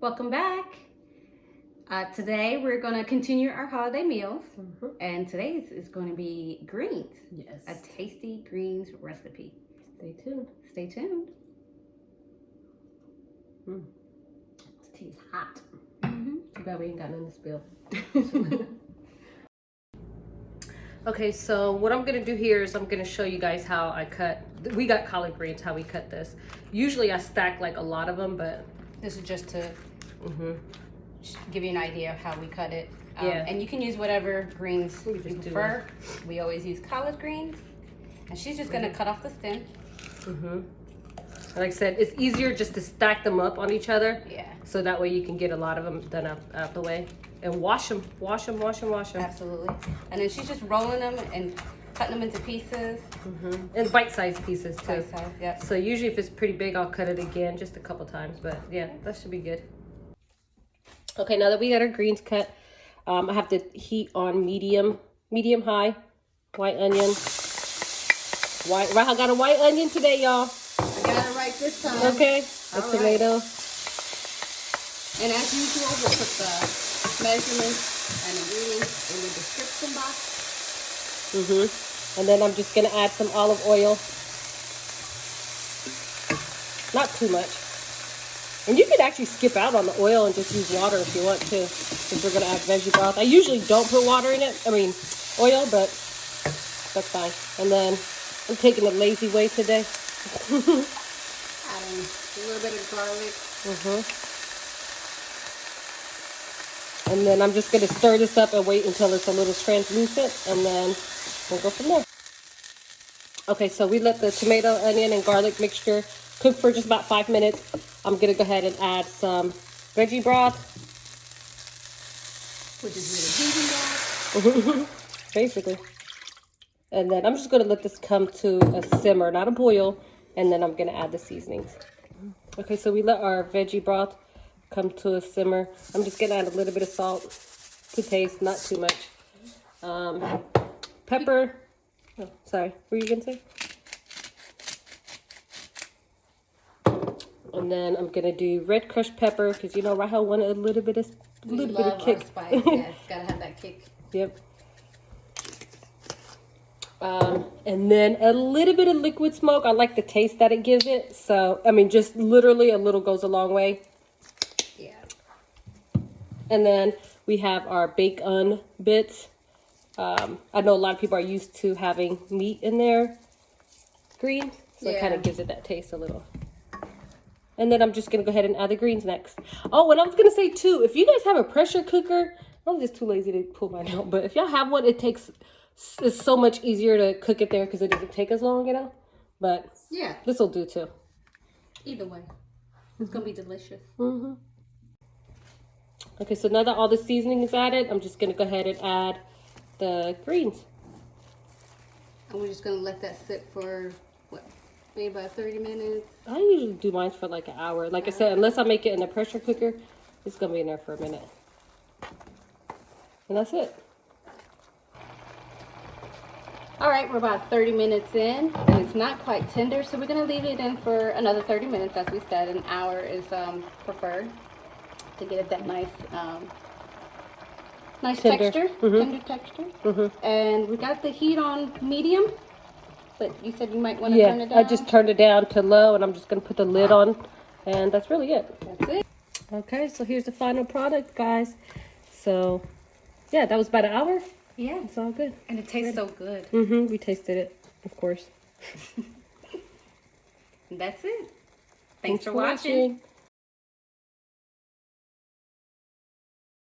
Welcome back. Today we're going to continue our holiday meals, and today's is going to be greens. Yes. A tasty greens recipe. Stay tuned. Stay tuned. This tea is hot. Too bad we ain't got nothing to spill. Okay, so what I'm gonna do here is I'm gonna show you guys how I cut. We got collard greens, how we cut this. Usually I stack like a lot of them, but This is just to give you an idea of how we cut it. Yeah. And you can use whatever greens you just do prefer. We always use collard greens. And she's just going to cut off the stem. like I said, it's easier just to stack them up on each other. Yeah. So that way you can get a lot of them done out the way. And wash them. Absolutely. And then she's just rolling them and cutting them into pieces. And bite-sized pieces too. Bite-sized, yep. So usually if it's pretty big, I'll cut it again just a couple times. But yeah, that should be good. Okay, now that we got our greens cut, I have the heat on medium high. White onion. I got a white onion today, y'all. I got it right this time. Okay, the tomato. And as usual, we'll put the measurements and ingredients in the description box. And then I'm just gonna add some olive oil. Not too much. And you could actually skip out on the oil and just use water if you want to, because we're gonna add veggie broth. I usually don't put water in it. I mean, oil, but that's fine. And then I'm taking the lazy way today. Adding a little bit of garlic. And then I'm just going to stir this up and wait until it's a little translucent, and then we'll go from there. Okay, so we let the tomato, onion, and garlic mixture cook for just about 5 minutes. I'm going to go ahead and add some veggie broth. Which is really vegan broth. Basically. And then I'm just going to let this come to a simmer, not a boil, and then I'm going to add the seasonings. Okay, so we let our veggie broth come to a simmer. I'm just gonna add a little bit of salt to taste, not too much. Pepper. Oh, sorry. What were you gonna say? And then I'm gonna do red crushed pepper because you know Rahel wanted a little bit of kick. Spice. Yes, gotta have that kick. Yep. And then a little bit of liquid smoke. I like the taste that it gives it. So I mean, just literally a little goes a long way. And then we have our Bac'Uns bits. I know a lot of people are used to having meat in their greens, so it kind of gives it that taste a little. And then I'm just going to go ahead and add the greens next. Oh, and I was going to say too, if you guys have a pressure cooker, I'm just too lazy to pull mine out, but if y'all have one, it's so much easier to cook it there because it doesn't take as long, you know? But yeah, this will do too. Either way, it's going to be delicious. Okay, so now that all the seasoning is added, I'm just going to go ahead and add the greens. And we're just going to let that sit for, what, maybe about 30 minutes? I usually do mine for like an hour. Like I said, unless I make it in a pressure cooker, it's going to be in there for a minute. And that's it. All right, we're about 30 minutes in, and it's not quite tender, so we're going to leave it in for another 30 minutes. As we said, an hour is preferred, to get it that nice Tender. texture, tender texture. And we got the heat on medium, but you said you might want to turn it down. I just turned it down to low, and I'm just going to put the lid on, and that's really it. That's it. Okay, so here's the final product, guys. So, yeah, that was about an hour. Yeah. It's all good. And it tastes so good. We tasted it, of course. And that's it. Thanks for watching.